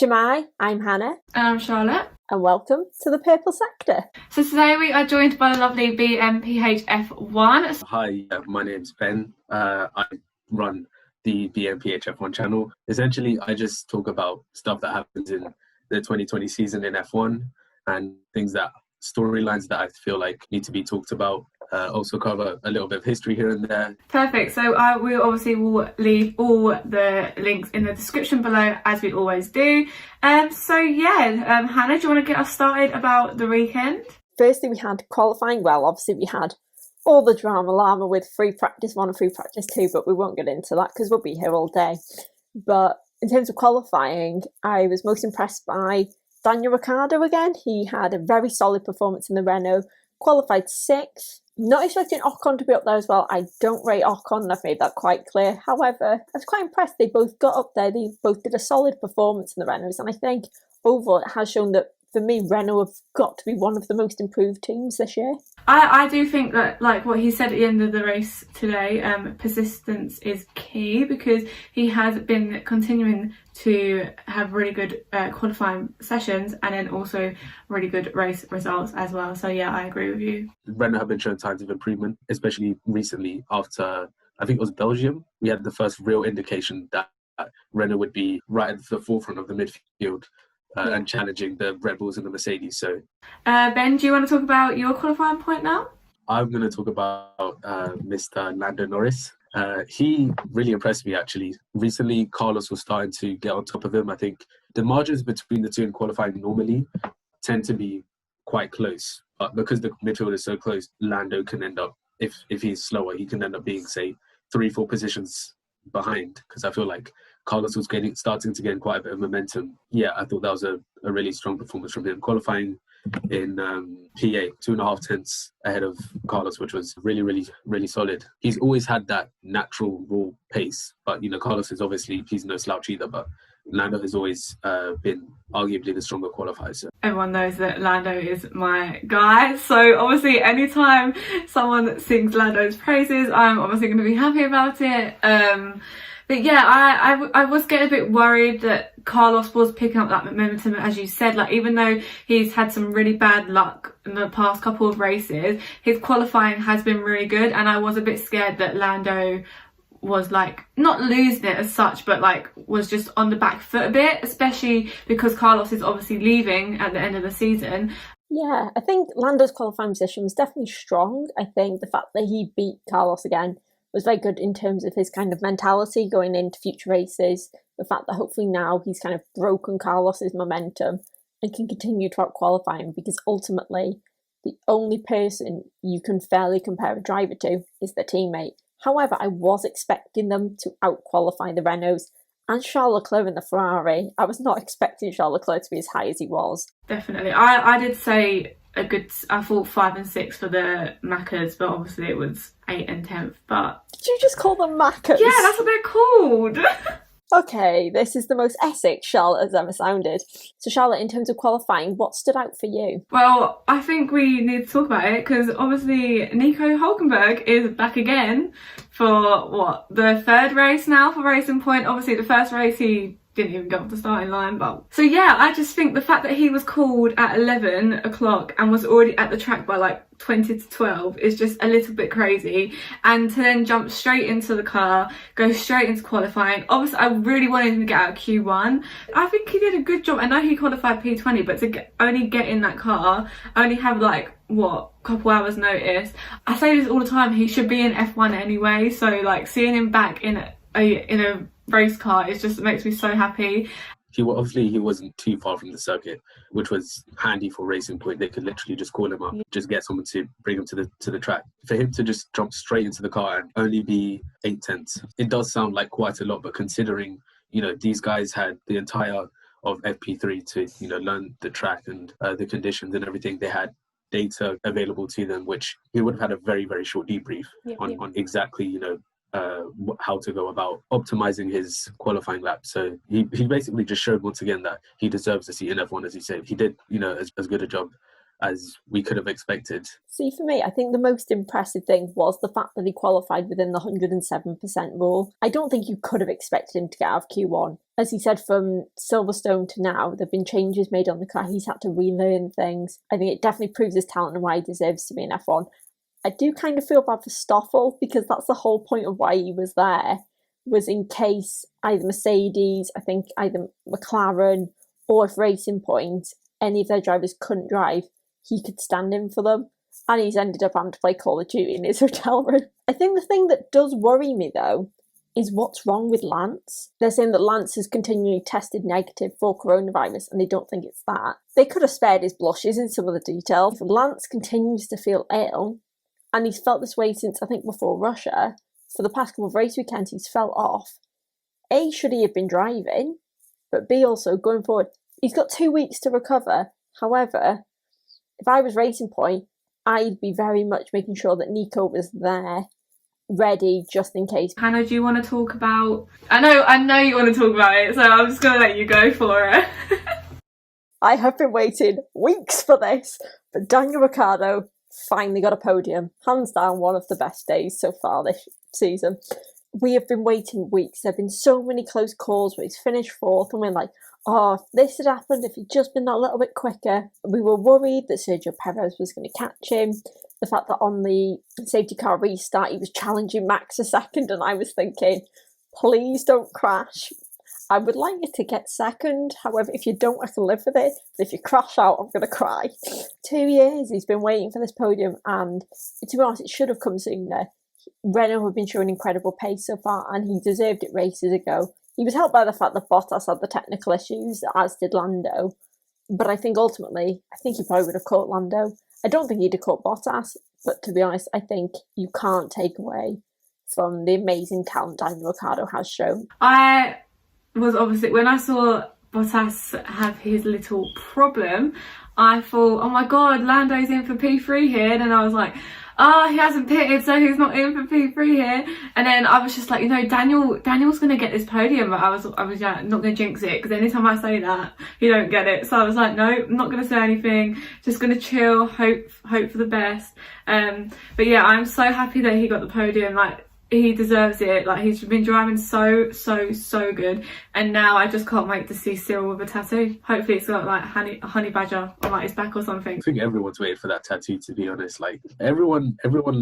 BMI, I'm Hannah. And I'm Charlotte. And welcome to the Purple Sector. So today we are joined by the lovely BMPHF1. Hi, my name's Ben. I run the BMPHF1 channel. Essentially, I just talk about stuff that happens in the 2020 season in F1 and storylines that I feel like need to be talked about. Also cover a little bit of history here and there. Perfect. So we obviously will leave all the links in the description below, as we always do. Hannah, do you want to get us started about the weekend? Firstly, we had qualifying. Well, obviously we had all the drama with free practice 1 and free practice 2, but we won't get into that because we'll be here all day. But in terms of qualifying, I was most impressed by Daniel Ricciardo again. He had a very solid performance in the Renault, qualified 6th. Not expecting Ocon to be up there as well. I don't rate Ocon, and I've made that quite clear. However, I was quite impressed. They both got up there. They both did a solid performance in the Renaults, and I think overall it has shown that, for me, Renault have got to be one of the most improved teams this year. I do think that, like what he said at the end of the race today, persistence is key, because he has been continuing to have really good qualifying sessions and then also really good race results as well. So yeah, I agree with you. Renault have been showing signs of improvement, especially recently after, I think it was Belgium. We had the first real indication that Renault would be right at the forefront of the midfield. And challenging the Red Bulls and the Mercedes. So, Ben, do you want to talk about your qualifying point now? I'm going to talk about Mr. Lando Norris. He really impressed me, actually. Recently, Carlos was starting to get on top of him. I think the margins between the two in qualifying normally tend to be quite close. But because the midfield is so close, Lando can end up, if he's slower, he can end up being, say, 3-4 positions behind. Because I feel like Carlos was starting to gain quite a bit of momentum. Yeah, I thought that was a really strong performance from him. Qualifying in PA, 2.5 tenths ahead of Carlos, which was really, really, really solid. He's always had that natural raw pace, but Carlos is obviously, he's no slouch either, but Lando has always been arguably the stronger qualifier. So. Everyone knows that Lando is my guy, so obviously anytime someone sings Lando's praises, I'm obviously going to be happy about it. But yeah, I was getting a bit worried that Carlos was picking up that momentum, as you said. Like, even though he's had some really bad luck in the past couple of races, his qualifying has been really good, and I was a bit scared that Lando was like not losing it as such, but like was just on the back foot a bit, especially because Carlos is obviously leaving at the end of the season. Yeah, I think Lando's qualifying position was definitely strong. I think the fact that he beat Carlos again was very good in terms of his kind of mentality going into future races. The fact that hopefully now he's kind of broken Carlos's momentum and can continue to out-qualify him, because ultimately the only person you can fairly compare a driver to is their teammate. However, I was expecting them to out-qualify the Renaults and Charles Leclerc in the Ferrari. I was not expecting Charles Leclerc to be as high as he was. Definitely. I did say I thought 5 and 6 for the Maccas, but obviously it was 8 and 10th. But did you just call them Maccas? Yeah, that's what they're called. Okay, this is the most Essex Charlotte has ever sounded. So Charlotte, in terms of qualifying, what stood out for you? Well, I think we need to talk about it, because obviously Nico Hülkenberg is back again for the 3rd race now for Racing Point. Obviously the first race he didn't even go up the starting line, but so yeah, I just think the fact that he was called at 11 o'clock and was already at the track by like 20 to 12 is just a little bit crazy. And to then jump straight into the car, go straight into qualifying. Obviously I really wanted him to get out of Q1. I think he did a good job. I know he qualified P20, but to only get in that car, only have like couple hours notice. I say this all the time, he should be in F1 anyway, so like seeing him back in a race car, it just makes me so happy. He wasn't too far from the circuit, which was handy for Racing Point. They could literally just call him up, just get someone to bring him to the track. For him to just jump straight into the car and only be 8 tenths, it does sound like quite a lot, but considering these guys had the entire of FP3 to learn the track and the conditions and everything, they had data available to them, which he would have had a very, very short debrief on exactly how to go about optimizing his qualifying lap. So he basically just showed once again that he deserves to see in F1, as he said. He did as good a job as we could have expected. See, for me, I think the most impressive thing was the fact that he qualified within the 107% rule. I don't think you could have expected him to get out of Q1. As he said, from Silverstone to now, there have been changes made on the car. He's had to relearn things. I think it definitely proves his talent and why he deserves to be in F1. I do kind of feel bad for Stoffel, because that's the whole point of why he was there, was in case either Mercedes, I think either McLaren, or if Racing Point, any of their drivers couldn't drive, he could stand in for them. And he's ended up having to play Call of Duty in his hotel room. I think the thing that does worry me, though, is what's wrong with Lance. They're saying that Lance has continually tested negative for coronavirus, and they don't think it's that. They could have spared his blushes in some of the details. Lance continues to feel ill, and he's felt this way since, I think, before Russia. For the past couple of race weekends, he's fell off. A, should he have been driving? But B, also, going forward, he's got 2 weeks to recover. However, if I was Racing Point, I'd be very much making sure that Nico was there, ready, just in case. Hannah, do you want to talk about... I know you want to talk about it, so I'm just going to let you go for it. I have been waiting weeks for this, but Daniel Ricciardo finally got a podium. Hands down, one of the best days so far this season. We have been waiting weeks. There have been so many close calls where he's finished fourth, and we're like, oh, if this had happened, if he'd just been that little bit quicker. We were worried that Sergio Perez was going to catch him. The fact that on the safety car restart, he was challenging Max a second, and I was thinking, please don't crash. I would like you to get second. However, if you don't, I can live with it. But if you crash out, I'm going to cry. 2 years he's been waiting for this podium, and to be honest, it should have come sooner. Renault have been showing incredible pace so far, and he deserved it races ago. He was helped by the fact that Bottas had the technical issues, as did Lando. But I think ultimately, he probably would have caught Lando. I don't think he'd have caught Bottas, but to be honest, I think you can't take away from the amazing talent Daniel Ricciardo has shown. I was obviously, when I saw Bottas have his little problem, I thought, oh my god, Lando's in for P3 here. And then I was like, he hasn't pitted, so he's not in for P3 here. And then I was just like, Daniel's going to get this podium, but I was not going to jinx it, because anytime I say that, he don't get it. So I was like, no, I'm not going to say anything, just going to chill, hope for the best. But yeah, I'm so happy that he got the podium. Like, he deserves it. Like, he's been driving so good, and now I just can't wait to see Cyril with a tattoo. Hopefully it's got like a honey badger on like his back or something. I think everyone's waiting for that tattoo, to be honest. Like, everyone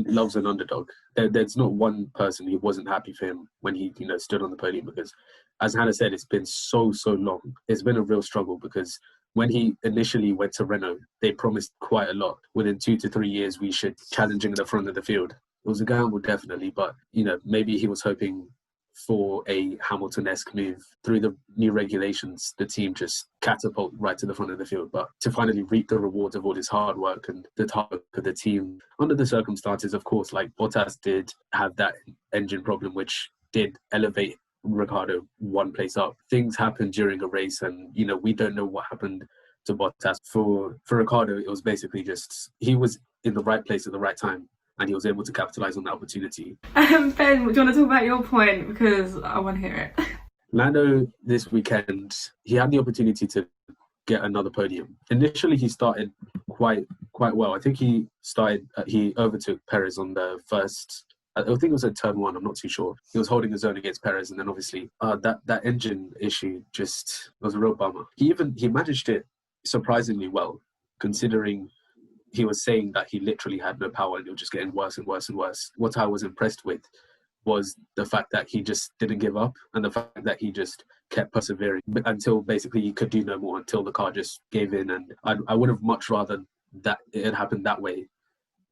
loves an underdog. There's not one person who wasn't happy for him when he stood on the podium, because as Hannah said, it's been so long. It's been a real struggle, because when he initially went to Renault, they promised quite a lot. Within 2 to 3 years, we should challenge in the front of the field. It was a gamble, definitely, but maybe he was hoping for a Hamilton-esque move. Through the new regulations, the team just catapult right to the front of the field. But to finally reap the rewards of all his hard work and the hard work of the team, under the circumstances, of course, like Bottas did have that engine problem, which did elevate Ricciardo one place up. Things happen during a race, and we don't know what happened to Bottas. For Ricciardo, it was basically just he was in the right place at the right time, and he was able to capitalize on the opportunity. Ben, do you want to talk about your point? Because I want to hear it. Lando, this weekend, he had the opportunity to get another podium. Initially, he started quite well. I think he overtook Perez on the first, I think it was at turn 1, I'm not too sure. He was holding his own against Perez, and then obviously that engine issue just was a real bummer. He managed it surprisingly well, considering he was saying that he literally had no power and it was just getting worse and worse and worse. What I was impressed with was the fact that he just didn't give up, and the fact that he just kept persevering until basically he could do no more, until the car just gave in. And I would have much rather that it had happened that way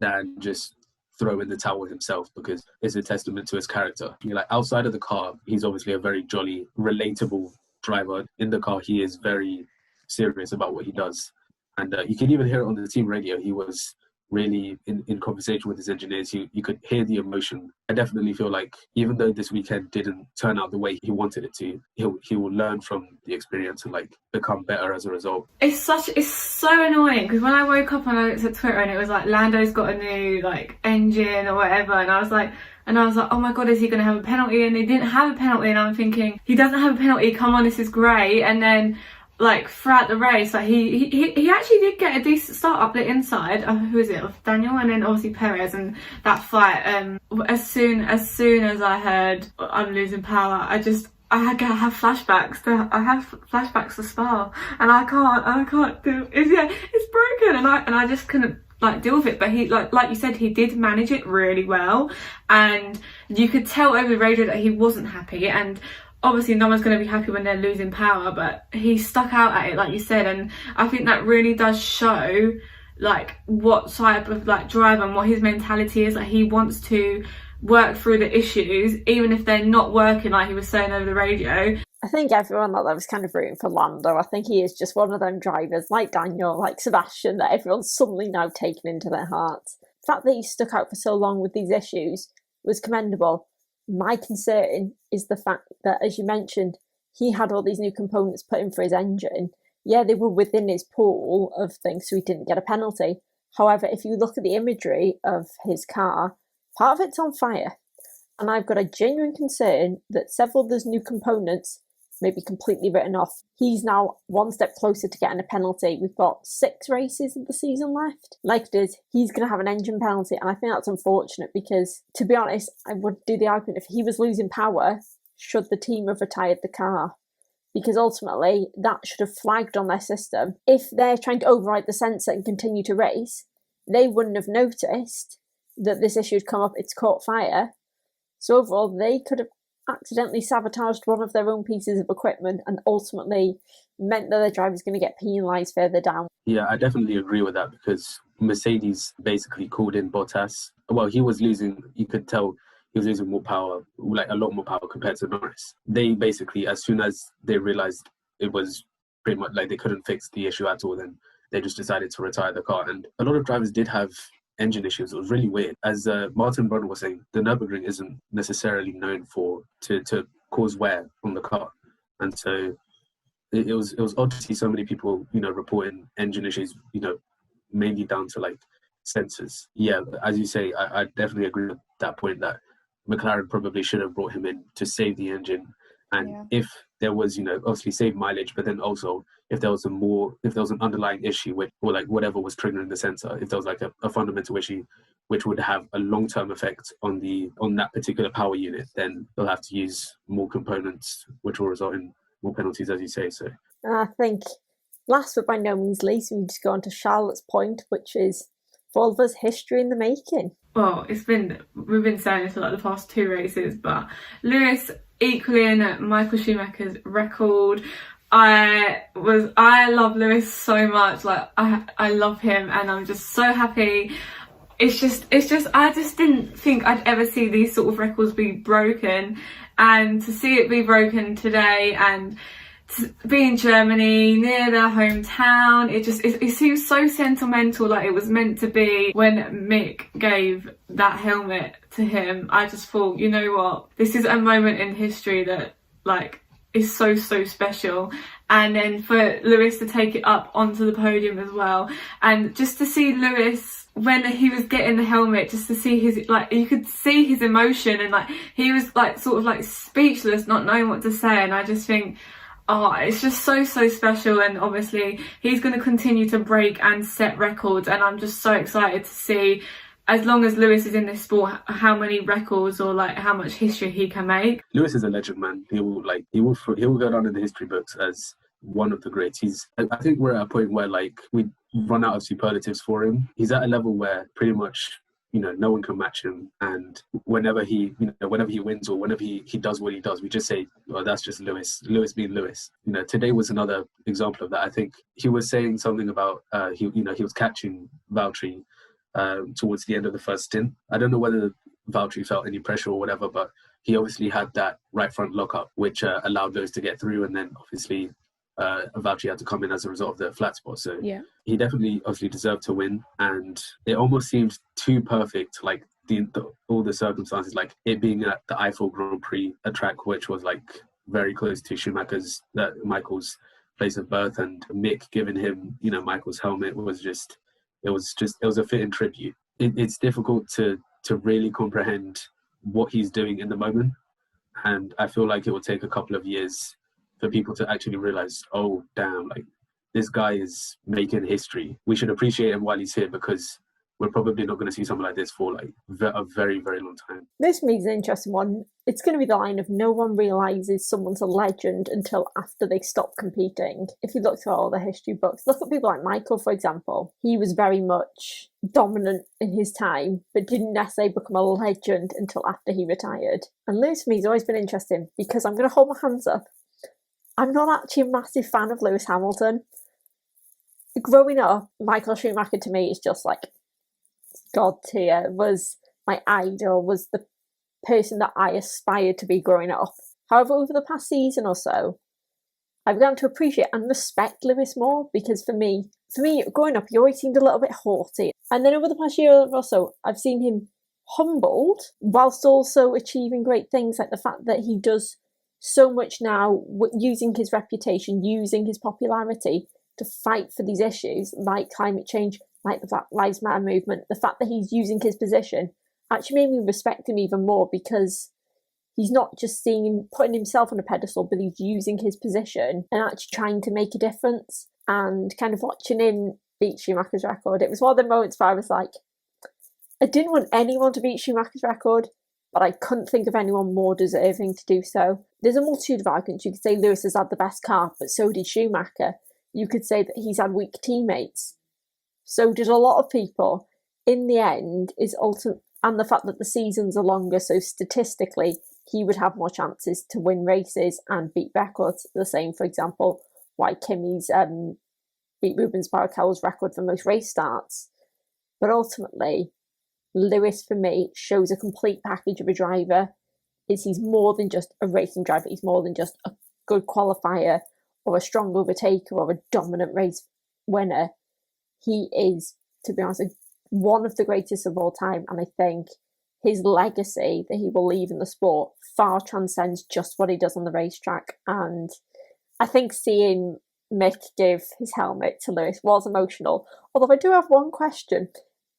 than just throw in the towel himself, because it's a testament to his character. Outside of the car, he's obviously a very jolly, relatable driver. In the car, he is very serious about what he does. And you can even hear it on the team radio. He was really in conversation with his engineers. You could hear the emotion. I definitely feel like even though this weekend didn't turn out the way he wanted it to, he will learn from the experience and become better as a result. It's so annoying, because when I woke up and I looked at Twitter and it was like Lando's got a new engine or whatever, and I was like, oh my god, is he going to have a penalty? And they didn't have a penalty, and I'm thinking, he doesn't have a penalty, come on, this is great. And then like throughout the race, like he actually did get a decent start up the inside. Who is it? Of Daniel, and then obviously Perez, and that fight. As soon as I heard I'm losing power, I have flashbacks to Spa, and I can't do it. It's broken, and I just couldn't like deal with it. But he, like you said, he did manage it really well, and you could tell over the radio that he wasn't happy. And obviously no one's going to be happy when they're losing power, but he stuck out at it, like you said, and I think that really does show like what type of like driver and what his mentality is. Like, he wants to work through the issues even if they're not working, like he was saying over the radio. I think everyone that was kind of rooting for Lando. I think he is just one of them drivers, like Daniel, like Sebastian, that everyone's suddenly now taken into their hearts. The fact that he stuck out for so long with these issues was commendable. My concern is the fact that, as you mentioned, he had all these new components put in for his engine. Yeah, they were within his pool of things, so he didn't get a penalty. However, if you look at the imagery of his car, part of it's on fire. And I've got a genuine concern that several of those new components may be completely written off. He's now one step closer to getting a penalty. We've got 6 races of the season left. Like it is, he's going to have an engine penalty, and I think that's unfortunate because, to be honest, I would do the argument if he was losing power, should the team have retired the car? Because ultimately, that should have flagged on their system. If they're trying to override the sensor and continue to race, they wouldn't have noticed that this issue had come up, it's caught fire. So overall, they could have accidentally sabotaged one of their own pieces of equipment and ultimately meant that the driver's going to get penalised further down. Yeah, I definitely agree with that because Mercedes basically called in Bottas. Well, he was losing, you could tell he was losing more power, like a lot more power compared to Norris. They basically, as soon as they realised it was pretty much like they couldn't fix the issue at all, then they just decided to retire the car. And a lot of drivers did have engine issues. It was really weird. As Martin Brundle was saying, the Nürburgring isn't necessarily known for to cause wear on the car, and so it was odd to see so many people, reporting engine issues, mainly down to like sensors. Yeah, as you say, I definitely agree with that point that McLaren probably should have brought him in to save the engine, and if there was, obviously save mileage, but then also if there was an underlying issue or like whatever was triggering the sensor, if there was like a fundamental issue which would have a long-term effect on that particular power unit, then they'll have to use more components, which will result in more penalties, as you say. So I think last but by no means least, we just go on to Charlotte's point, which is Volvo's history in the making. Well, we've been saying this for like the past 2 races, but Lewis equaling Michael Schumacher's record. I love Lewis so much. Like I love him, and I'm just so happy. It's just I just didn't think I'd ever see these sort of records be broken, and to see it be broken today and to be in Germany near their hometown, it seems so sentimental, like it was meant to be. When Mick gave that helmet to him, I just thought, you know what, this is a moment in history that like is so special. And then for Lewis to take it up onto the podium as well, and just to see Lewis when he was getting the helmet, just to see his, like, you could see his emotion, and like he was like sort of like speechless, not knowing what to say. And I just think, oh, it's just so special. And obviously he's going to continue to break and set records, and I'm just so excited to see, as long as Lewis is in this sport, how many records or like how much history he can make. Lewis is a legend, man. He will go down in the history books as one of the greats. I think we're at a point where like we run out of superlatives for him. He's at a level where pretty much, no one can match him. And whenever he wins or whenever he does what he does, we just say, oh, that's just Lewis. Lewis being Lewis. Today was another example of that. I think he was saying something about he was catching Valtteri towards the end of the first stint. I don't know whether Valtteri felt any pressure or whatever, but he obviously had that right front lockup, which allowed Lewis to get through, and then obviously Valtteri had to come in as a result of the flat spot. So yeah, he definitely obviously deserved to win, and it almost seemed too perfect, like all the circumstances, like it being at the Eifel Grand Prix, a track which was like very close to Michael's place of birth, and Mick giving him Michael's helmet was just it was a fitting tribute. It's difficult to really comprehend what he's doing in the moment, and I feel like it will take a couple of years for people to actually realize, oh, damn, like this guy is making history. We should appreciate him while he's here, because we're probably not going to see something like this for like a very, very long time. This for me is an interesting one. It's going to be the line of no one realises someone's a legend until after they stop competing. If you look through all the history books, look at people like Michael, for example. He was very much dominant in his time, but didn't necessarily become a legend until after he retired. And Lewis for me has always been interesting, because I'm going to hold my hands up. I'm not actually a massive fan of Lewis Hamilton. Growing up, Michael Schumacher to me is just like God tier, was my idol, was the person that I aspired to be growing up. However, over the past season or so, I've begun to appreciate and respect Lewis more, because for me, growing up, he always seemed a little bit haughty. And then over the past year or so, I've seen him humbled whilst also achieving great things, like the fact that he does so much now, using his reputation, using his popularity to fight for these issues like climate change, like the Black Lives Matter movement. The fact that he's using his position actually made me respect him even more, because he's not just putting himself on a pedestal, but he's using his position and actually trying to make a difference. And kind of watching him beat Schumacher's record, it was one of the moments where I was like, I didn't want anyone to beat Schumacher's record, but I couldn't think of anyone more deserving to do so. There's a multitude of arguments. You could say Lewis has had the best car, but so did Schumacher. You could say that he's had weak teammates. So did a lot of people. In the end, and the fact that the seasons are longer, so statistically, he would have more chances to win races and beat records. The same, for example, why Kimi's beat Rubens Barrichello's record for most race starts. But ultimately, Lewis, for me, shows a complete package of a driver. He's more than just a racing driver. He's more than just a good qualifier or a strong overtaker or a dominant race winner. He is, to be honest, one of the greatest of all time. And I think his legacy that he will leave in the sport far transcends just what he does on the racetrack. And I think seeing Mick give his helmet to Lewis was emotional. Although I do have one question.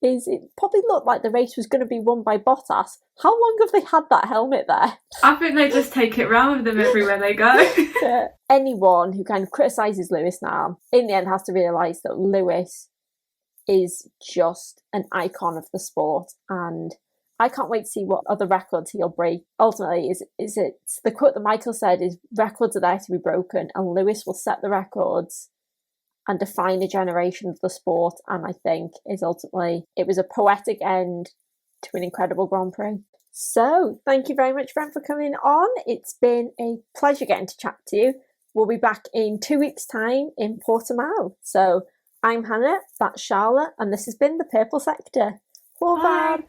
It probably looked like the race was going to be won by Bottas. How long have they had that helmet there? I think they just take it round with them everywhere they go. Anyone who kind of criticises Lewis now, in the end, has to realise that Lewis is just an icon of the sport, and I can't wait to see what other records he'll break. Ultimately, is it the quote that Michael said is, records are there to be broken, and Lewis will set the records and define a generation of the sport. And I think is ultimately, it was a poetic end to an incredible Grand Prix. So thank you very much, Brent, for coming on. It's been a pleasure getting to chat to you. We'll be back in 2 weeks' time in Portimao. So I'm Hannah, that's Charlotte, and this has been The Purple Sector. Bye.